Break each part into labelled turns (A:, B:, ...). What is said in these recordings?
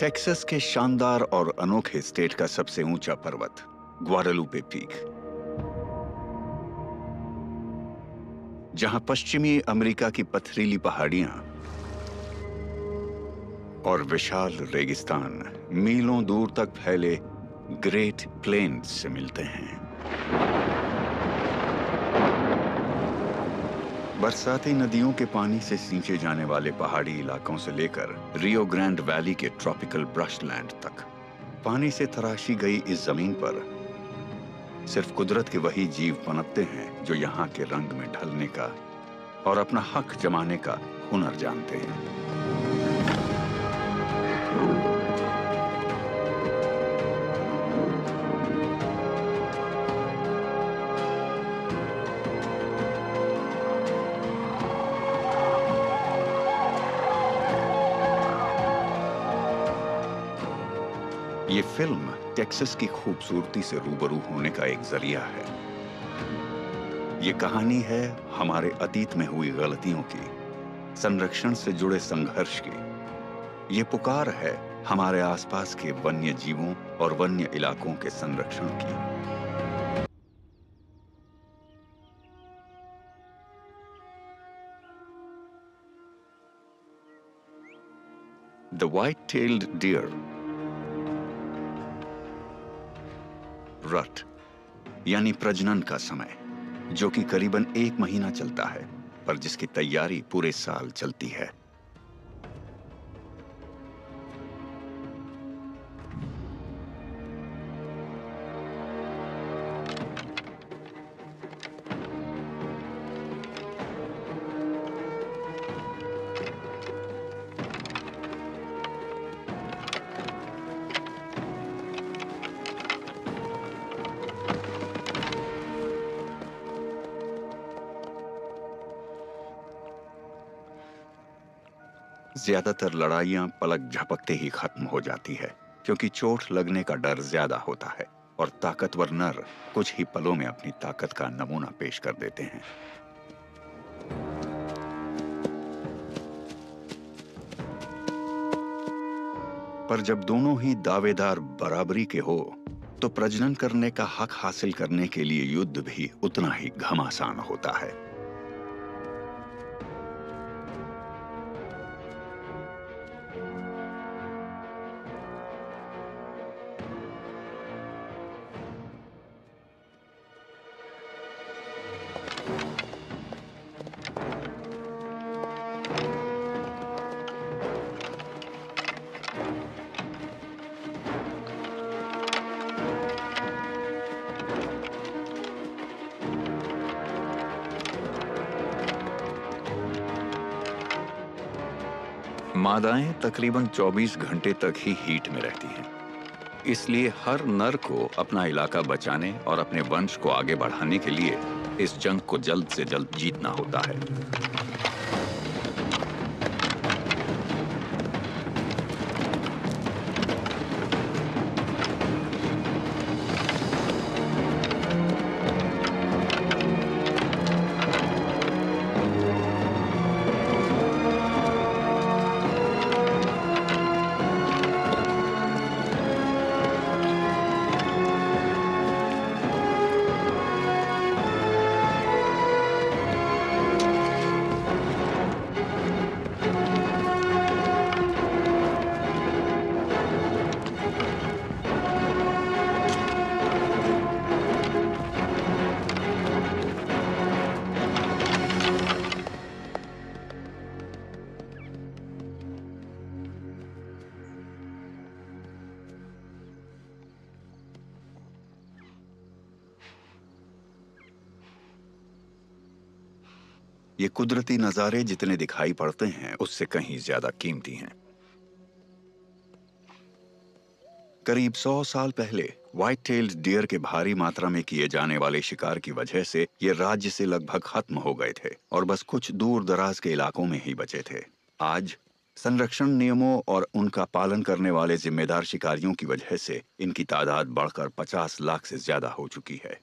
A: Texas के शानदार और अनोखे स्टेट का सबसे ऊंचा पर्वत ग्वाडालुपे पीक, जहां पश्चिमी अमेरिका की पथरीली पहाड़ियां और विशाल रेगिस्तान मीलों दूर तक फैले ग्रेट प्लेन्स से मिलते हैं। बरसाती नदियों के पानी से सींचे जाने वाले पहाड़ी इलाकों से लेकर रियो ग्रांड वैली के ट्रॉपिकल ब्रशलैंड तक, पानी से तराशी गई इस जमीन पर सिर्फ कुदरत के वही जीव पनपते हैं जो यहाँ के रंग में ढलने का और अपना हक जमाने का हुनर जानते हैं। ये फिल्म टेक्सास की खूबसूरती से रूबरू होने का एक जरिया है। ये कहानी है हमारे अतीत में हुई गलतियों की, संरक्षण से जुड़े संघर्ष की। ये पुकार है हमारे आसपास के वन्य जीवों और वन्य इलाकों के संरक्षण की। द व्हाइट-टेल्ड डियर, रट यानी प्रजनन का समय, जो कि करीबन 1 महीना चलता है, पर जिसकी तैयारी पूरे साल चलती है। ज्यादातर लड़ाइयां पलक झपकते ही खत्म हो जाती है, क्योंकि चोट लगने का डर ज्यादा होता है और ताकतवर नर कुछ ही पलों में अपनी ताकत का नमूना पेश कर देते हैं। पर जब दोनों ही दावेदार बराबरी के हो, तो प्रजनन करने का हक हासिल करने के लिए युद्ध भी उतना ही घमासान होता है। मादाएं तकरीबन 24 घंटे तक ही हीट में रहती हैं। इसलिए हर नर को अपना इलाका बचाने और अपने वंश को आगे बढ़ाने के लिए इस जंग को जल्द से जल्द जीतना होता है। ये कुदरती नजारे जितने दिखाई पड़ते हैं, उससे कहीं ज्यादा कीमती हैं। करीब 100 साल पहले व्हाइट-टेल्ड डियर के भारी मात्रा में किए जाने वाले शिकार की वजह से ये राज्य से लगभग खत्म हो गए थे और बस कुछ दूर दराज के इलाकों में ही बचे थे। आज संरक्षण नियमों और उनका पालन करने वाले जिम्मेदार शिकारियों की वजह से इनकी तादाद बढ़कर 50 लाख से ज्यादा हो चुकी है।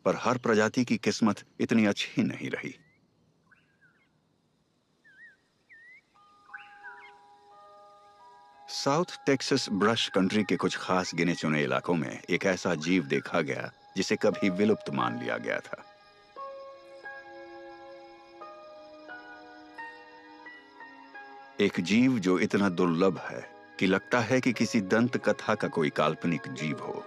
A: पर हर प्रजाति की किस्मत इतनी अच्छी नहीं रही। साउथ टेक्सास ब्रश कंट्री के कुछ खास गिने चुने इलाकों में एक ऐसा जीव देखा गया जिसे कभी विलुप्त मान लिया गया था। एक जीव जो इतना दुर्लभ है कि लगता है कि किसी दंत कथा का कोई काल्पनिक जीव हो।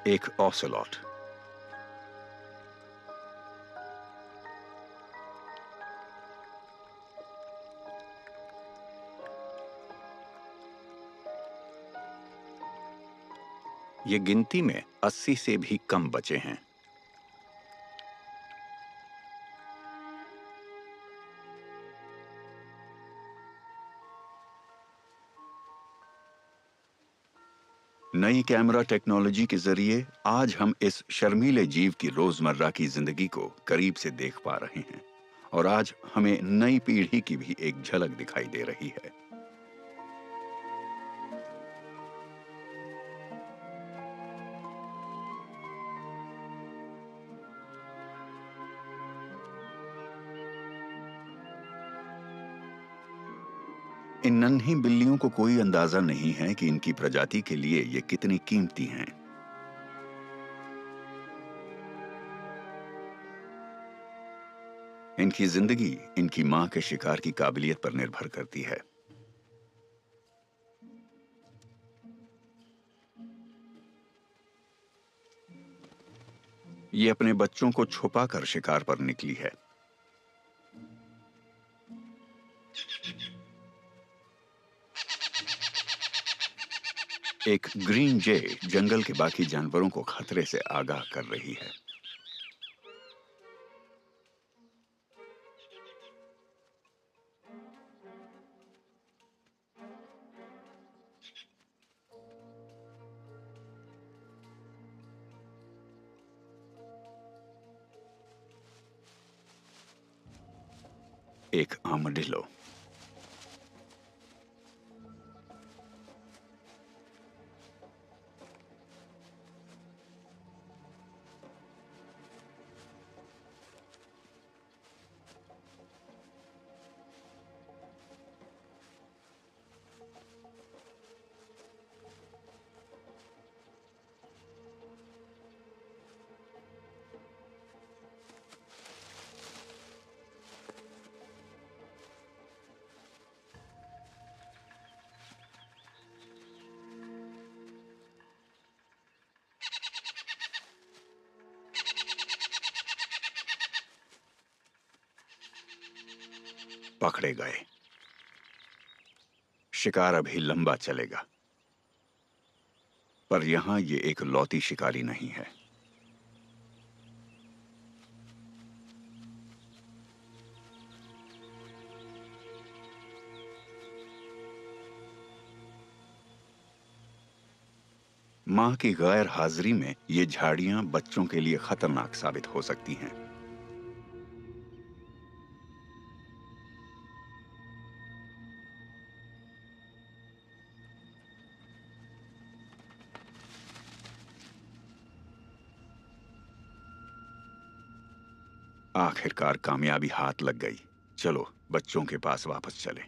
A: एक ऑसेलॉट। ये गिनती में 80 से भी कम बचे हैं। नई कैमरा टेक्नोलॉजी के जरिए आज हम इस शर्मीले जीव की रोजमर्रा की जिंदगी को करीब से देख पा रहे हैं और आज हमें नई पीढ़ी की भी एक झलक दिखाई दे रही है। इन नन्ही बिल्लियों को कोई अंदाजा नहीं है कि इनकी प्रजाति के लिए ये कितनी कीमती हैं। इनकी जिंदगी इनकी मां के शिकार की काबिलियत पर निर्भर करती है। ये अपने बच्चों को छुपा कर शिकार पर निकली है। एक ग्रीन जे जंगल के बाकी जानवरों को खतरे से आगाह कर रही है। एक आर्madillo। पकड़े गए। शिकार अभी लंबा चलेगा, पर यहां ये एक लौती शिकारी नहीं है। मां की गैर हाजिरी में ये झाड़ियां बच्चों के लिए खतरनाक साबित हो सकती हैं। आखिरकार कामयाबी हाथ लग गई। चलो बच्चों के पास वापस चलें।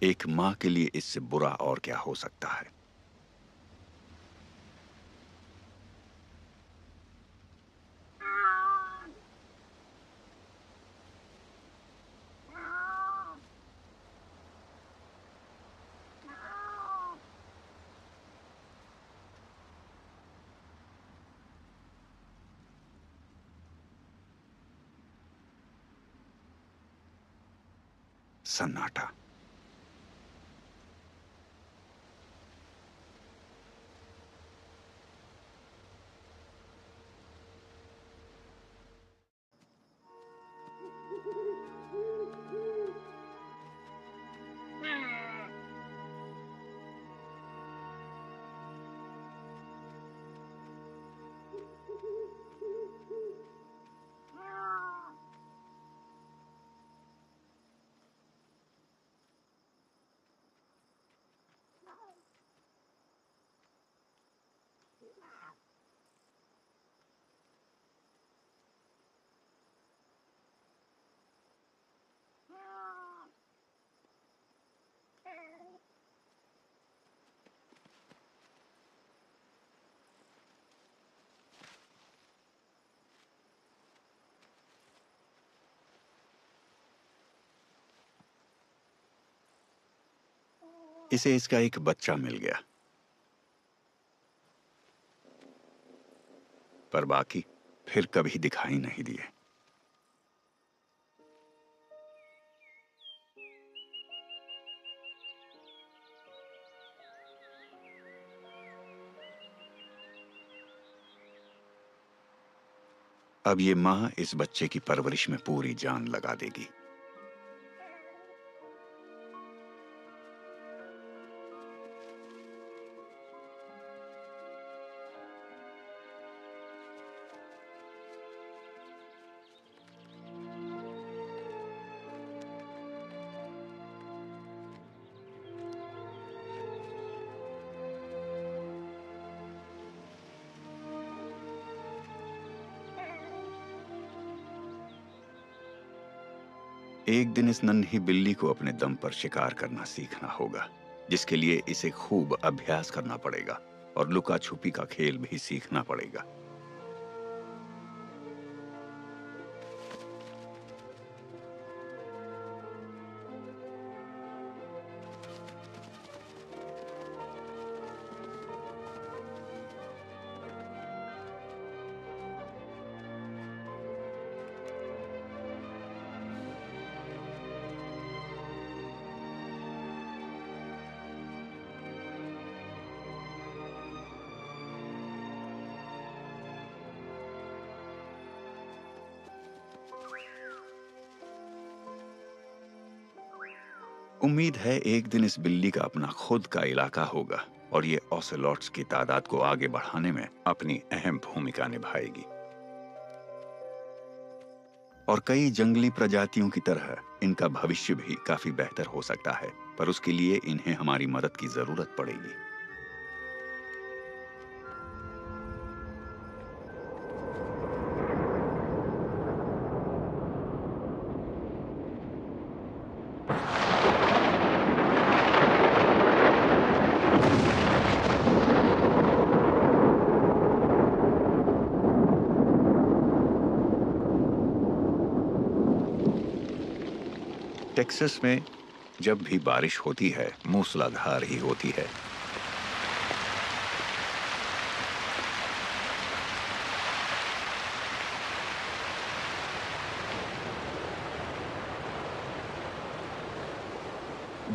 A: एक मां के लिए इससे बुरा और क्या हो सकता है। सन्नाटा। इसे इसका एक बच्चा मिल गया, पर बाकी फिर कभी दिखाई नहीं दिए। अब ये माँ इस बच्चे की परवरिश में पूरी जान लगा देगी। एक दिन इस नन्ही बिल्ली को अपने दम पर शिकार करना सीखना होगा, जिसके लिए इसे खूब अभ्यास करना पड़ेगा और लुका छुपी का खेल भी सीखना पड़ेगा। उम्मीद है एक दिन इस बिल्ली का अपना खुद का इलाका होगा और ये ऑसेलॉट्स की तादाद को आगे बढ़ाने में अपनी अहम भूमिका निभाएगी। और कई जंगली प्रजातियों की तरह इनका भविष्य भी काफी बेहतर हो सकता है, पर उसके लिए इन्हें हमारी मदद की जरूरत पड़ेगी। टेक्सास में जब भी बारिश होती है, मूसलाधार ही होती है।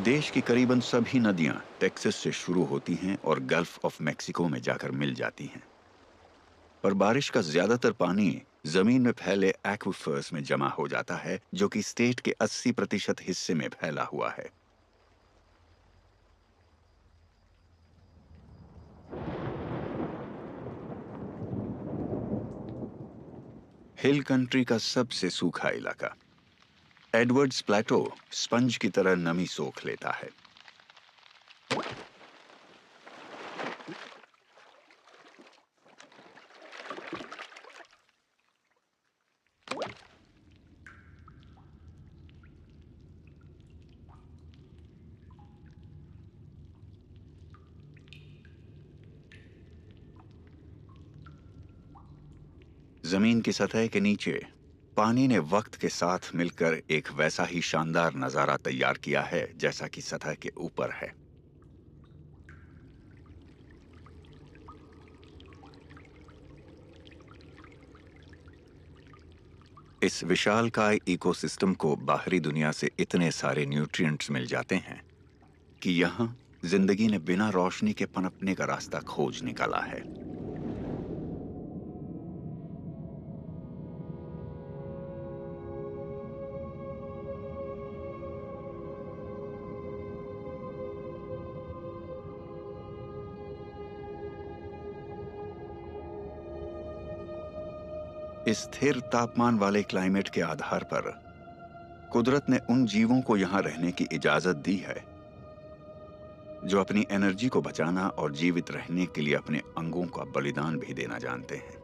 A: देश की करीबन सभी नदियां टेक्सास से शुरू होती हैं और गल्फ ऑफ मैक्सिको में जाकर मिल जाती हैं। पर बारिश का ज्यादातर पानी जमीन में फैले एक्विफर्स में जमा हो जाता है, जो कि स्टेट के 80% हिस्से में फैला हुआ है। हिल कंट्री का सबसे सूखा इलाका एडवर्ड्स प्लेटो स्पंज की तरह नमी सोख लेता है। जमीन की सतह के नीचे पानी ने वक्त के साथ मिलकर एक वैसा ही शानदार नजारा तैयार किया है जैसा कि सतह के ऊपर है।
B: इस विशालकाय इकोसिस्टम को बाहरी दुनिया से इतने सारे न्यूट्रिएंट्स मिल जाते हैं।
A: कि यहाँ जिंदगी ने बिना रोशनी के पनपने का रास्ता खोज निकाला है। इस स्थिर तापमान वाले क्लाइमेट के आधार पर कुदरत ने उन जीवों को यहाँ रहने की इजाजत दी है जो अपनी एनर्जी को बचाना और जीवित रहने के लिए अपने अंगों का बलिदान भी देना जानते हैं।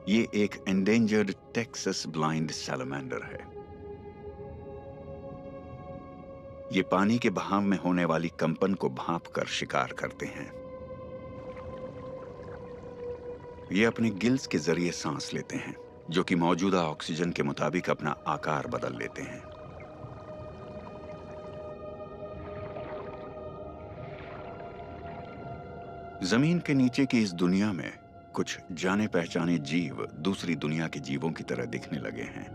A: ये एक एंडेंजर्ड टेक्सास ब्लाइंड सैलमेंडर है। ये पानी के बहाव में होने वाली कंपन को भांप कर शिकार करते हैं। ये अपने गिल्स के जरिए सांस लेते हैं, जो कि मौजूदा ऑक्सीजन के मुताबिक अपना आकार बदल लेते हैं। जमीन के नीचे की इस दुनिया में कुछ जाने पहचाने जीव दूसरी दुनिया के जीवों की तरह दिखने लगे हैं।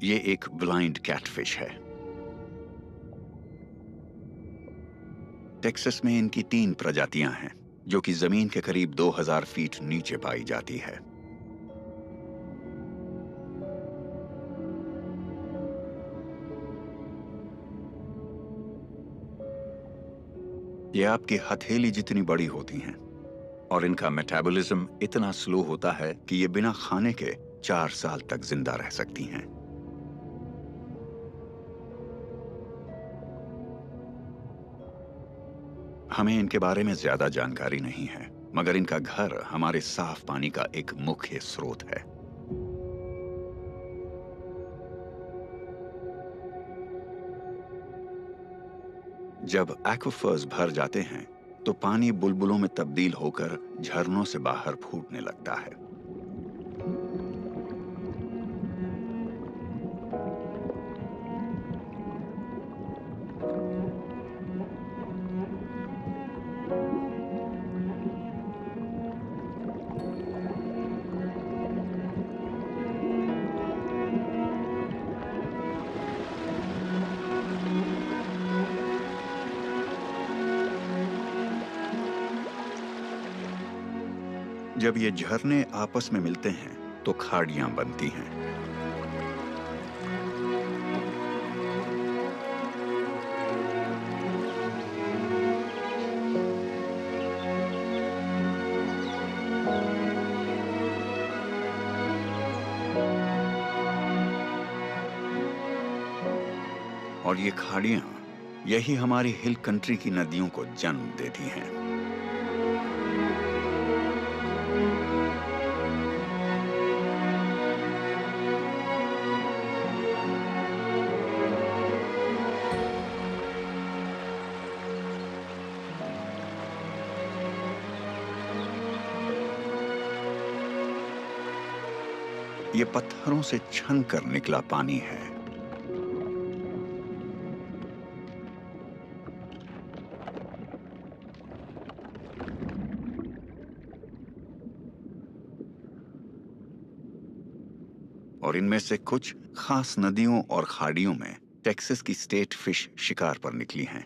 A: ये एक ब्लाइंड कैटफिश है। टेक्सास में इनकी 3 प्रजातियां हैं, जो कि जमीन के करीब 2000 फीट नीचे पाई जाती है। ये आपकी हथेली जितनी बड़ी होती हैं और इनका मेटाबॉलिज्म इतना स्लो होता है कि ये बिना खाने के 4 साल तक जिंदा रह सकती हैं। हमें इनके बारे में ज्यादा जानकारी नहीं है, मगर इनका घर हमारे साफ पानी का एक मुख्य स्रोत है। जब एक्वाफर्स भर जाते हैं तो पानी बुलबुलों में तब्दील होकर झरनों से बाहर फूटने लगता है। जब ये झरने आपस में मिलते हैं तो खाड़ियां बनती हैं। और ये खाड़ियां यही हमारी हिल कंट्री की नदियों को जन्म देती हैं। ये पत्थरों से छन कर निकला पानी है। और इनमें से कुछ खास नदियों और खाड़ियों में टेक्सास की स्टेट फिश शिकार पर निकली हैं।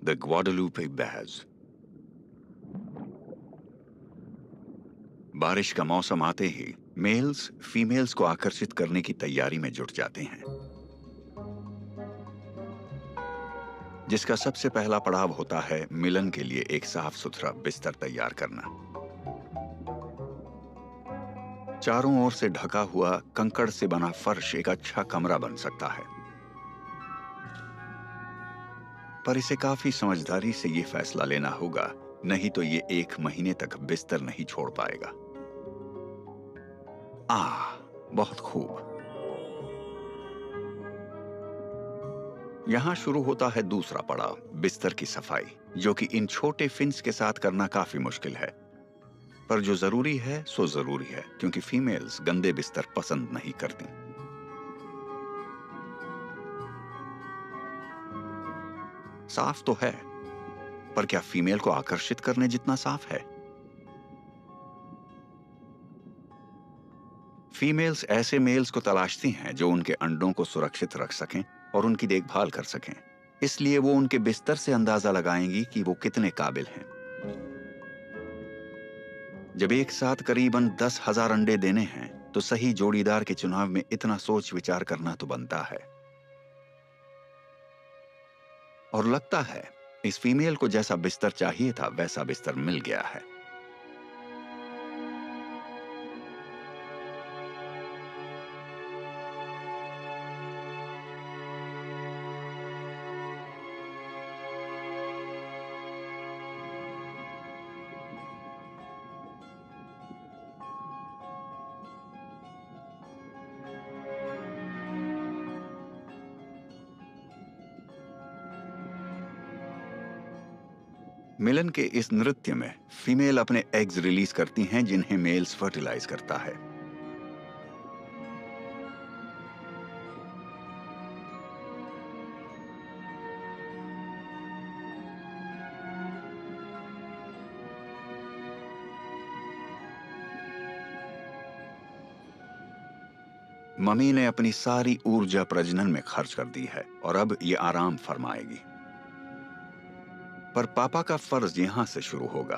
A: द ग्वाडालुपे बैज। बारिश का मौसम आते ही मेल्स फीमेल्स को आकर्षित करने की तैयारी में जुट जाते हैं, जिसका सबसे पहला पड़ाव होता है मिलन के लिए एक साफ सुथरा बिस्तर तैयार करना। चारों ओर से ढका हुआ कंकड़ से बना फर्श एक अच्छा कमरा बन सकता है, पर इसे काफी समझदारी से ये फैसला लेना होगा, नहीं तो ये 1 महीने तक बिस्तर नहीं छोड़ पाएगा। बहुत खूब। यहाँ शुरू होता है दूसरा पड़ाव, बिस्तर की सफाई, जो कि इन छोटे फिन्स के साथ करना काफी मुश्किल है। पर जो जरूरी है सो जरूरी है, क्योंकि फीमेल्स गंदे बिस्तर पसंद नहीं करती। साफ तो है, पर क्या फीमेल को आकर्षित करने जितना साफ है? फीमेल्स ऐसे मेल्स को तलाशती हैं जो उनके अंडों को सुरक्षित रख सकें और उनकी देखभाल कर सकें। इसलिए वो उनके बिस्तर से अंदाजा लगाएंगी कि वो कितने काबिल हैं। जब एक साथ करीबन 10,000 अंडे देने हैं, तो सही जोड़ीदार के चुनाव में इतना सोच विचार करना तो बनता है। और लगता है इस फीमेल को जैसा बिस्तर चाहिए था वैसा बिस्तर मिल गया है। मिलन के इस नृत्य में फीमेल अपने एग्स रिलीज करती हैं, जिन्हें मेल्स फर्टिलाइज करता है। मम्मी ने अपनी सारी ऊर्जा प्रजनन में खर्च कर दी है और अब ये आराम फरमाएगी। पर पापा का फर्ज यहां से शुरू होगा।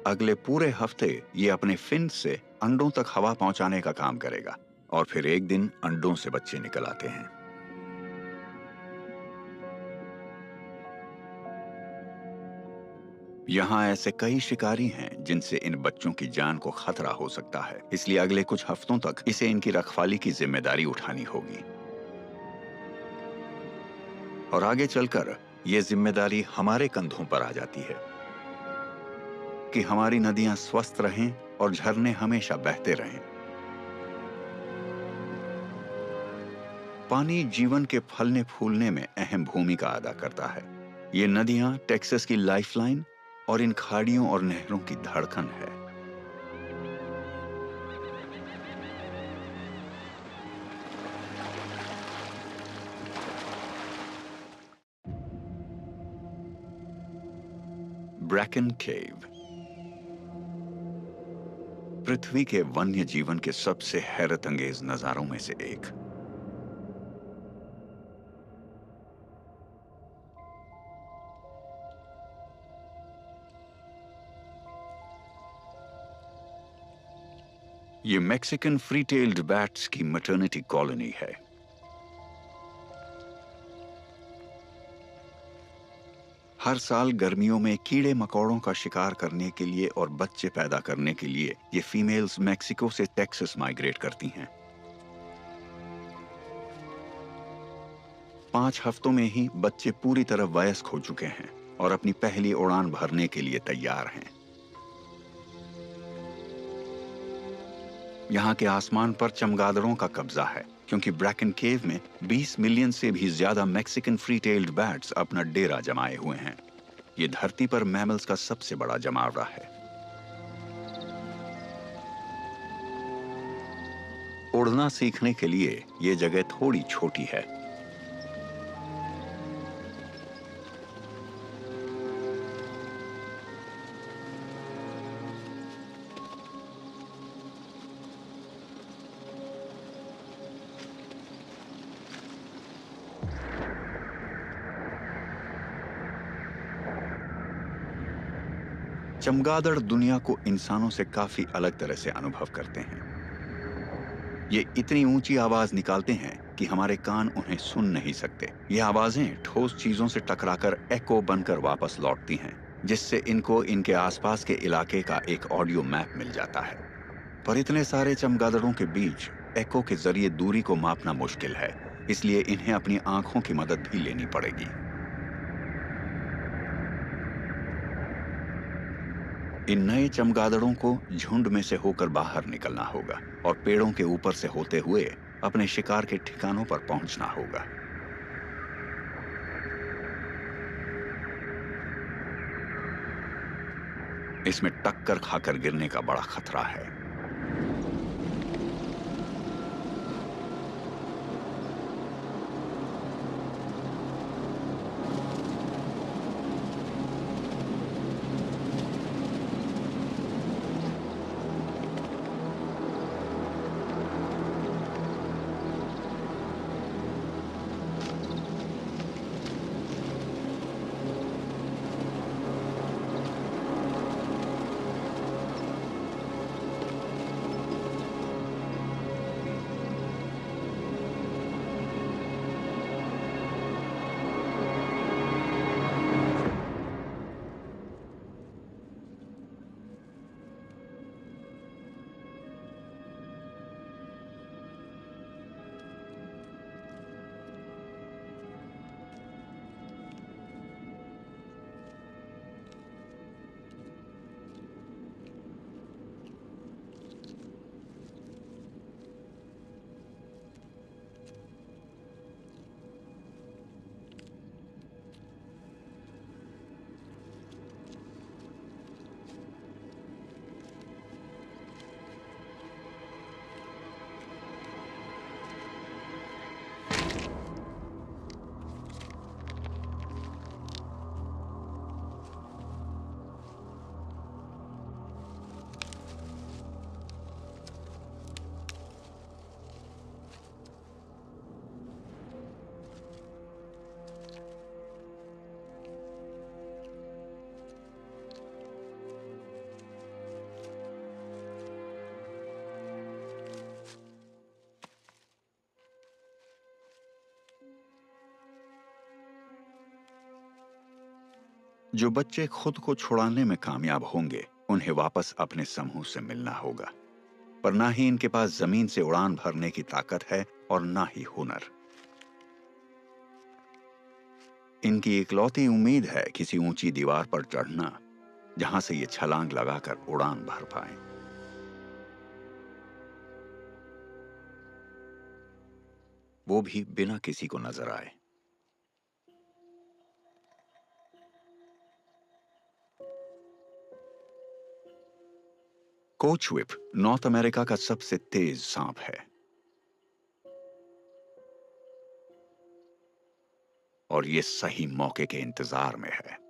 A: अगले पूरे हफ्ते ये अपने फिन से अंडों तक हवा पहुंचाने का काम करेगा और फिर एक दिन अंडों से बच्चे निकल आते हैं। यहां ऐसे कई शिकारी हैं जिनसे इन बच्चों की जान को खतरा हो सकता है, इसलिए अगले कुछ हफ्तों तक इसे इनकी रखवाली की जिम्मेदारी उठानी होगी। और आगे चलकर यह जिम्मेदारी हमारे कंधों पर आ जाती है कि हमारी नदियां स्वस्थ रहें और झरने हमेशा बहते रहें। पानी जीवन के फलने फूलने में अहम भूमिका अदा करता है। ये नदियां टेक्सास की लाइफलाइन और इन खाड़ियों और नहरों की धड़कन है। ब्रैकन केव पृथ्वी के वन्य जीवन के सबसे हैरत अंगेज नजारों में से एक। ये मैक्सिकन फ्री टेल्ड बैट्स की मैटरनिटी कॉलोनी है। हर साल गर्मियों में कीड़े मकोड़ों का शिकार करने के लिए और बच्चे पैदा करने के लिए ये फीमेल्स मैक्सिको से टेक्सास माइग्रेट करती हैं। 5 हफ्तों में ही बच्चे पूरी तरह वयस्क हो चुके हैं और अपनी पहली उड़ान भरने के लिए तैयार हैं। यहाँ के आसमान पर चमगादड़ों का कब्जा है, क्योंकि ब्रैकन केव में 20 मिलियन से भी ज्यादा मैक्सिकन फ्री टेल्ड बैट्स अपना डेरा जमाए हुए हैं। ये धरती पर मैमल्स का सबसे बड़ा जमावड़ा है। उड़ना सीखने के लिए ये जगह थोड़ी छोटी है। चमगादड़ दुनिया को इंसानों से काफी अलग तरह से अनुभव करते हैं। ये इतनी ऊंची आवाज निकालते हैं कि हमारे कान उन्हें सुन नहीं सकते। ये आवाजें ठोस चीजों से टकराकर एको बनकर वापस लौटती हैं, जिससे इनको इनके आसपास के इलाके का एक ऑडियो मैप मिल जाता है। पर इतने सारे चमगादड़ों के बीच एको के जरिए दूरी को मापना मुश्किल है, इसलिए इन्हें अपनी आंखों की मदद भी लेनी पड़ेगी। इन नए चमगादड़ों को झुंड में से होकर बाहर निकलना होगा और पेड़ों के ऊपर से होते हुए अपने शिकार के ठिकानों पर पहुंचना होगा। इसमें टक्कर खाकर गिरने का बड़ा खतरा है। जो बच्चे खुद को छुड़ाने में कामयाब होंगे, उन्हें वापस अपने समूह से मिलना होगा। पर ना ही इनके पास जमीन से उड़ान भरने की ताकत है और ना ही हुनर। इनकी इकलौती उम्मीद है किसी ऊंची दीवार पर चढ़ना, जहां से ये छलांग लगाकर उड़ान भर पाए। वो भी बिना किसी को नजर आए। कोचविप नॉर्थ अमेरिका का सबसे तेज सांप है और ये सही मौके के इंतजार में है।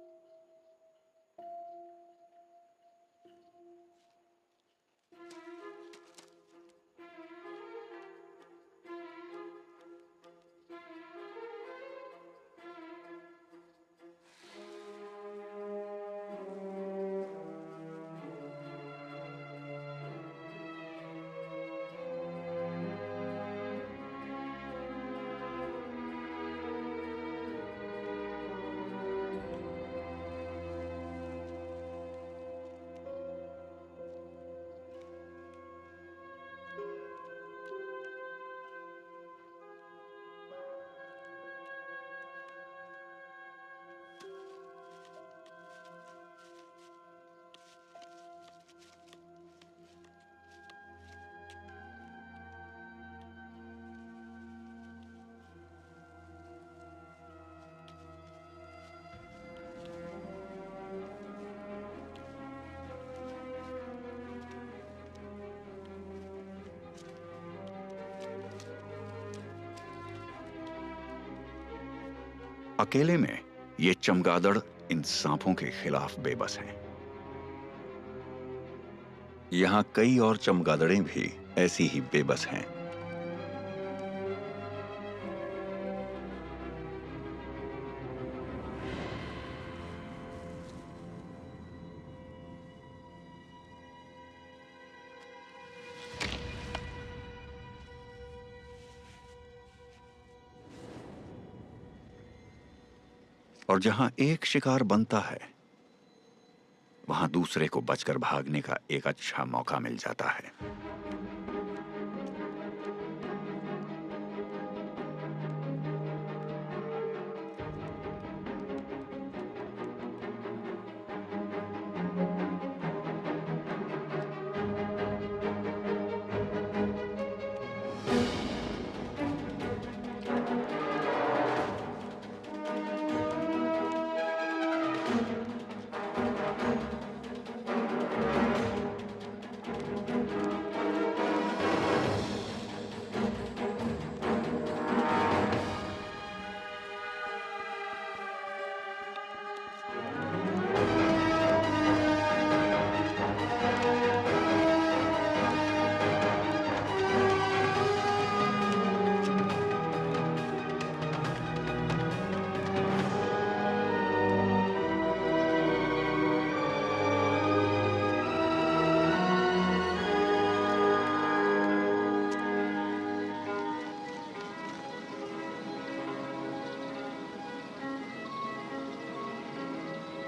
A: अकेले में ये चमगादड़ इन सांपों के खिलाफ बेबस हैं। यहां कई और चमगादड़ें भी ऐसी ही बेबस हैं। और जहां एक शिकार बनता है, वहां दूसरे को बचकर भागने का एक अच्छा मौका मिल जाता है।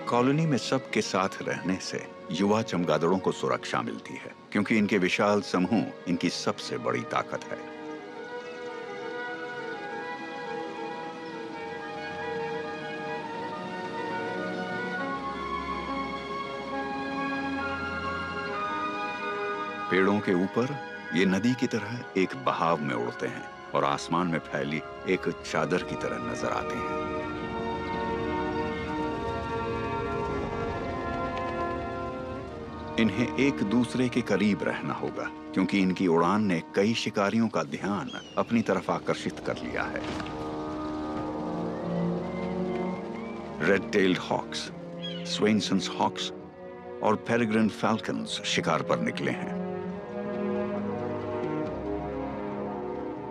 A: कॉलोनी में सबके साथ रहने से युवा चमगादड़ों को सुरक्षा मिलती है, क्योंकि इनके विशाल समूह इनकी सबसे बड़ी ताकत है। पेड़ों के ऊपर ये नदी की तरह एक बहाव में उड़ते हैं और आसमान में फैली एक चादर की तरह नजर आते हैं। इन्हें एक दूसरे के करीब रहना होगा, क्योंकि इनकी उड़ान ने कई शिकारियों का ध्यान अपनी तरफ आकर्षित कर लिया है। रेड टेल्ड हॉक्स, स्वेनसन्स हॉक्स और पेरेग्रिन फैल्कन्स शिकार पर निकले हैं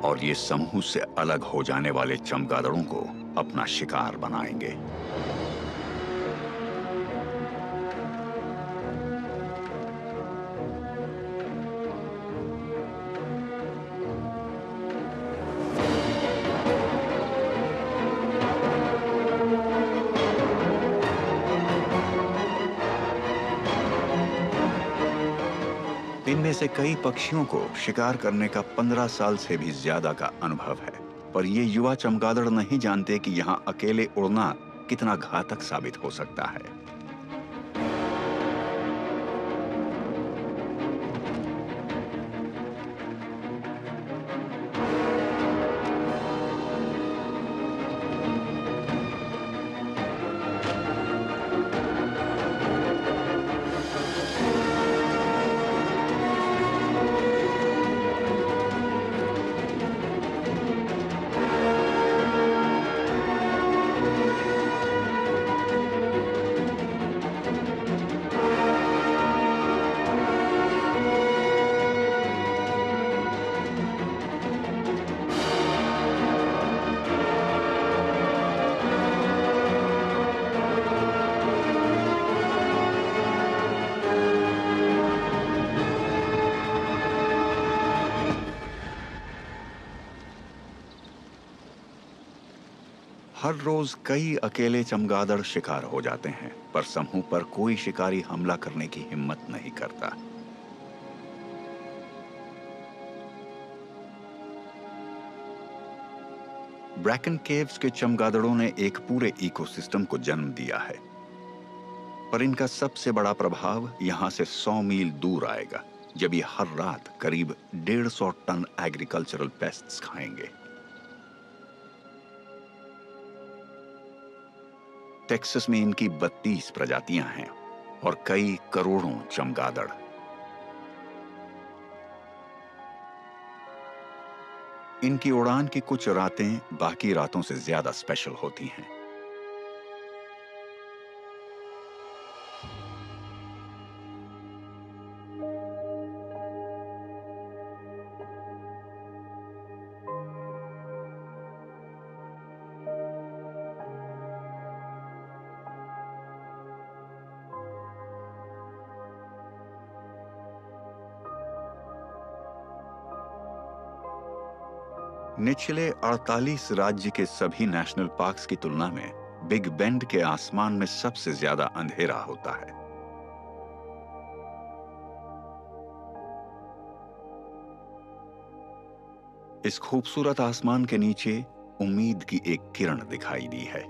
A: और ये समूह से अलग हो जाने वाले चमगादड़ों को अपना शिकार बनाएंगे। इनमें से कई पक्षियों को शिकार करने का 15 साल से भी ज्यादा का अनुभव है, पर ये युवा चमगादड़ नहीं जानते कि यहाँ अकेले उड़ना कितना घातक साबित हो सकता है। हर रोज कई अकेले चमगादड़ शिकार हो जाते हैं, पर समूह पर कोई शिकारी हमला करने की हिम्मत नहीं करता। ब्रैकन केव्स के चमगादड़ों ने एक पूरे इकोसिस्टम को जन्म दिया है, पर इनका सबसे बड़ा प्रभाव यहां से 100 मील दूर आएगा, जब ये हर रात करीब 150 टन एग्रीकल्चरल पेस्ट्स खाएंगे। टेक्सास में इनकी 32 प्रजातियां हैं और कई करोड़ों चमगादड़। इनकी उड़ान की कुछ रातें बाकी रातों से ज्यादा स्पेशल होती हैं। निचले 48 राज्य के सभी नेशनल पार्क्स की तुलना में बिग बेंड के आसमान में सबसे ज्यादा अंधेरा होता है। इस खूबसूरत आसमान के नीचे उम्मीद की एक किरण दिखाई दी है।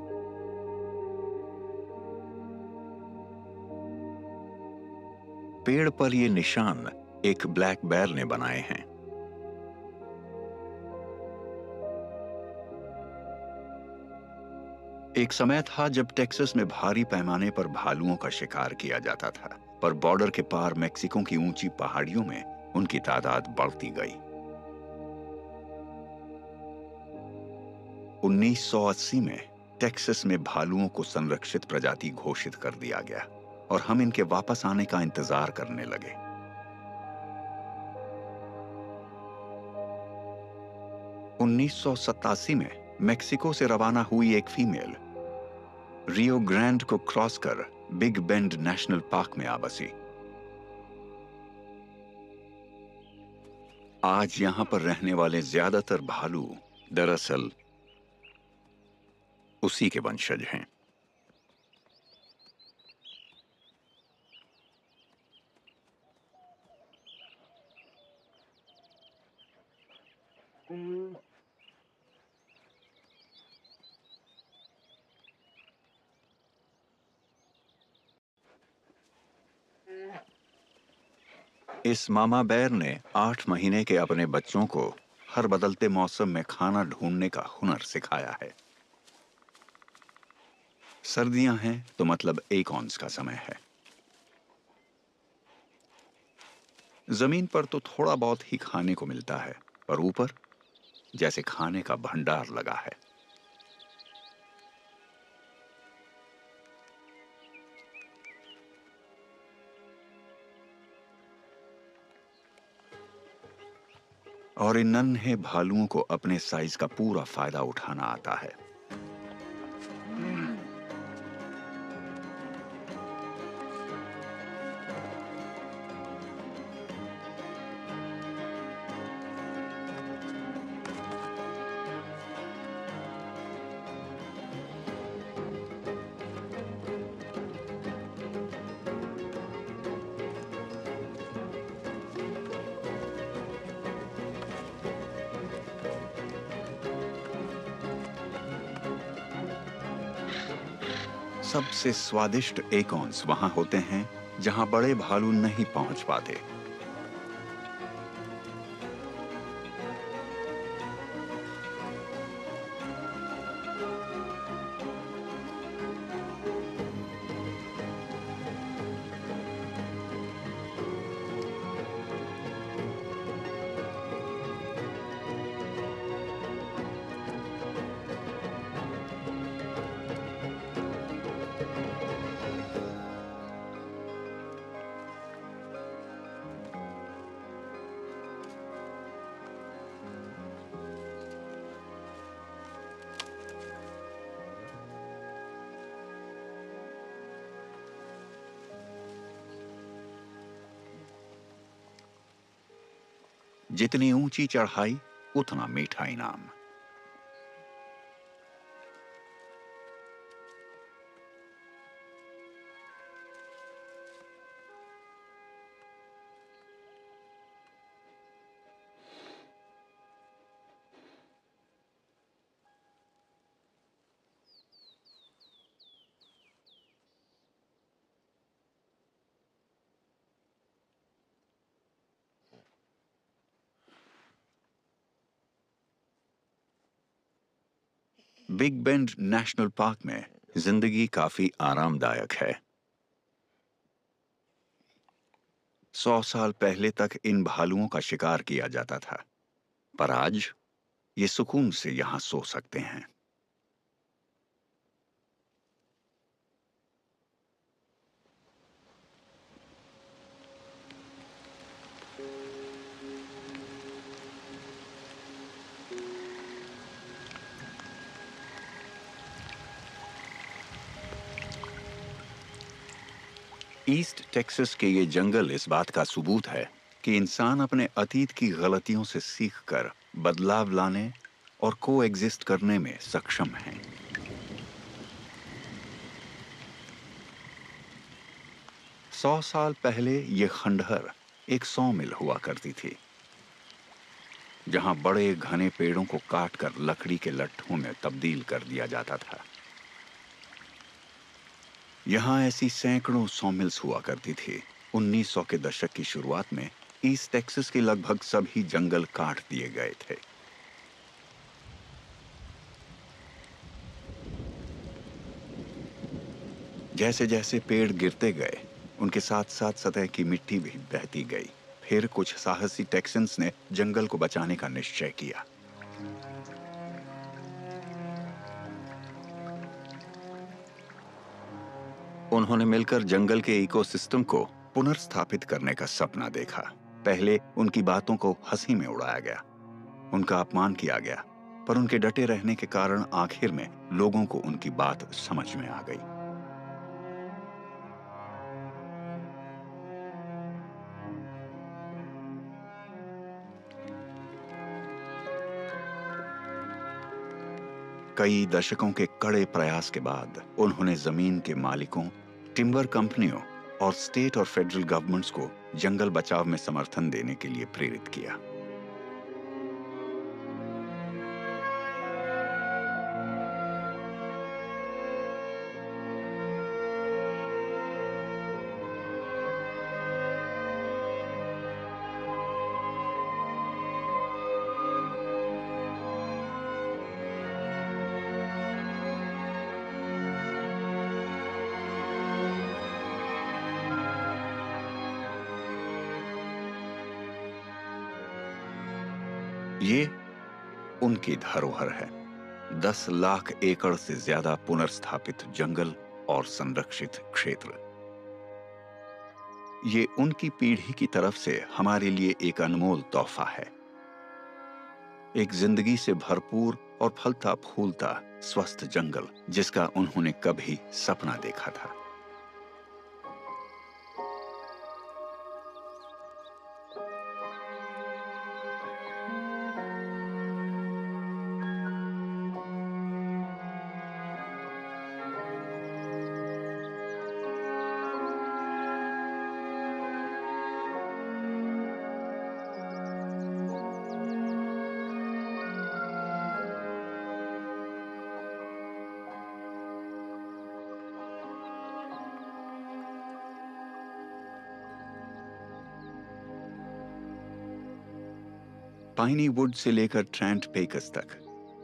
A: पेड़ पर ये निशान एक ब्लैक बेयर ने बनाए हैं। एक समय था जब टेक्सास में भारी पैमाने पर भालुओं का शिकार किया जाता था, पर बॉर्डर के पार मेक्सिको की ऊंची पहाड़ियों में उनकी तादाद बढ़ती गई। 1980 में टेक्सास में भालुओं को संरक्षित प्रजाति घोषित कर दिया गया और हम इनके वापस आने का इंतजार करने लगे। उन्नीस में मेक्सिको से रवाना हुई एक फीमेल रियो ग्रैंड को क्रॉस कर बिग बेंड नेशनल पार्क में आ बसी। आज यहां पर रहने वाले ज्यादातर भालू दरअसल उसी के वंशज हैं। इस मामा बेर ने 8 महीने के अपने बच्चों को हर बदलते मौसम में खाना ढूंढने का हुनर सिखाया है। सर्दियां हैं तो मतलब एकॉन्स का समय है। जमीन पर तो थोड़ा बहुत ही खाने को मिलता है, पर ऊपर जैसे खाने का भंडार लगा है। और इन नन्हे भालुओं को अपने साइज का पूरा फायदा उठाना आता है। सबसे स्वादिष्ट एकॉन्स वहां होते हैं जहां बड़े भालू नहीं पहुंच पाते। जितनी ऊंची चढ़ाई उतना मीठा इनाम। बिग बेंड नेशनल पार्क में जिंदगी काफी आरामदायक है। 100 साल पहले तक इन भालुओं का शिकार किया जाता था, पर आज ये सुकून से यहां सो सकते हैं। ईस्ट टेक्सास के ये जंगल इस बात का सबूत है कि इंसान अपने अतीत की गलतियों से सीखकर बदलाव लाने और कोएग्जिस्ट करने में सक्षम हैं। 100 साल पहले ये खंडहर एक सॉमिल हुआ करती थी, जहां बड़े घने पेड़ों को काटकर लकड़ी के लट्ठों में तब्दील कर दिया जाता था। यहां ऐसी सैकड़ों सॉमिल्स हुआ करती थी। 1900 के दशक की शुरुआत में ईस्ट टेक्सास के लगभग सभी जंगल काट दिए गए थे। जैसे जैसे पेड़ गिरते गए, उनके साथ साथ सतह की मिट्टी भी बहती गई। फिर कुछ साहसी टेक्सन्स ने जंगल को बचाने का निश्चय किया। उन्होंने मिलकर जंगल के इकोसिस्टम को पुनर्स्थापित करने का सपना देखा। पहले उनकी बातों को हंसी में उड़ाया गया, उनका अपमान किया गया, पर उनके डटे रहने के कारण आखिर में लोगों को उनकी बात समझ में आ गई। कई दशकों के कड़े प्रयास के बाद उन्होंने जमीन के मालिकों, टिम्बर कंपनियों और स्टेट और फेडरल गवर्नमेंट्स को जंगल बचाव में समर्थन देने के लिए प्रेरित किया। ये उनकी धरोहर है। 10 लाख एकड़ से ज्यादा पुनर्स्थापित जंगल और संरक्षित क्षेत्र। ये उनकी पीढ़ी की तरफ से हमारे लिए एक अनमोल तोहफा है। एक जिंदगी से भरपूर और फलता फूलता स्वस्थ जंगल, जिसका उन्होंने कभी सपना देखा था। पाइनी वुड से लेकर ट्रेंट पेकस तक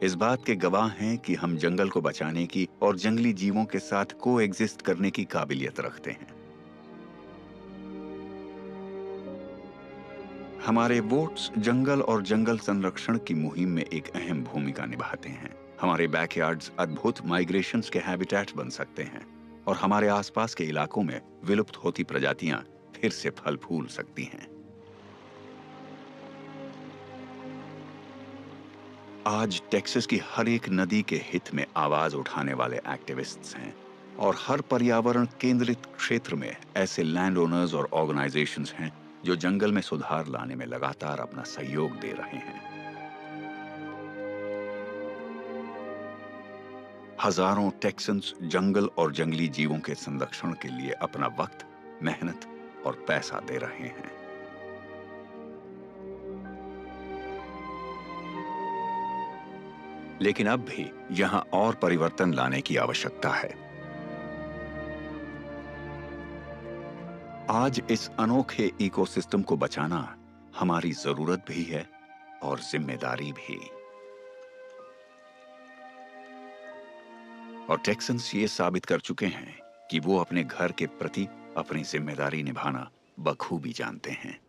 A: इस बात के गवाह हैं कि हम जंगल को बचाने की और जंगली जीवों के साथ को एग्जिस्ट करने की काबिलियत रखते हैं। हमारे वोट्स जंगल और जंगल संरक्षण की मुहिम में एक अहम भूमिका निभाते हैं। हमारे बैकयार्ड्स अद्भुत माइग्रेशंस के हैबिटेट बन सकते हैं और हमारे आसपास के इलाकों में विलुप्त होती प्रजातियां फिर से फल फूल सकती हैं। आज टेक्सास की हर एक नदी के हित में आवाज उठाने वाले एक्टिविस्ट्स हैं और हर पर्यावरण केंद्रित क्षेत्र में ऐसे लैंड ओनर्स और ऑर्गेनाइजेशंस हैं जो जंगल में सुधार लाने में लगातार अपना सहयोग दे रहे हैं। हजारों टेक्सन्स जंगल और जंगली जीवों के संरक्षण के लिए अपना वक्त, मेहनत और पैसा दे रहे हैं। लेकिन अब भी यहां और परिवर्तन लाने की आवश्यकता है। आज इस अनोखे इकोसिस्टम को बचाना हमारी जरूरत भी है और जिम्मेदारी भी। और टेक्सन्स ये साबित कर चुके हैं कि वो अपने घर के प्रति अपनी जिम्मेदारी निभाना बखूबी जानते हैं।